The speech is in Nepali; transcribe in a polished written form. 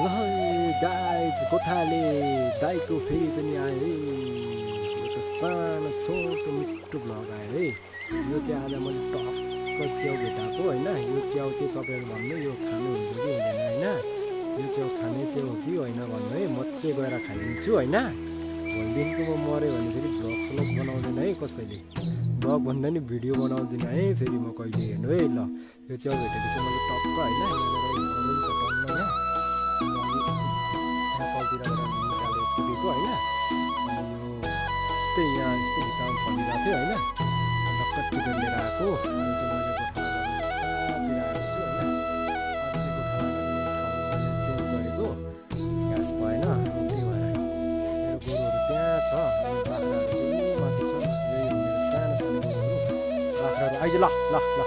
ल गाइज गोठाले दाइको फेरि पनि आयो है। एउटा सानो छोटो मिठो भ्लग आयो है। यो चाहिँ आज मैले टक्क च्याउ भेटाएको होइन। यो च्याउ चाहिँ तपाईँहरू भन्नु यो खानु हुन्छ कि हुँदैन होइन। यो च्याउ खाने च्याउ हो कि होइन भन्नु है। म चाहिँ गएर खाइदिन्छु होइन। भोलिदेखिको म मऱ्यो भने फेरि भ्लग स्लग बनाउँदैन है कसैले। भ्लग भन्दा नि भिडियो बनाउँदिनँ है फेरि म कहिले हेर्नु है। ल यो च्याउ भेटेपछि मैले टक्क होइन कलतिरबाट निकालेर टिपेको होइन। अनि यो यस्तै यहाँ यस्तै भित्तामा फलिरहेको थियो होइन। ढक्क टिपेर लिएर आएको अहिले चाहिँ मैले गोठातिर आएको छु होइन। अहिले चाहिँ गोठाला चेन्ज गरेको घाँस भएन त्यही भएर मेरो गोरुहरू त्यहाँ छ। अनि बाख्राहरू चाहिँ माथि छ। यही हो मेरो सानो सानो गोरुहरू बाख्राहरू आइज ल ल ल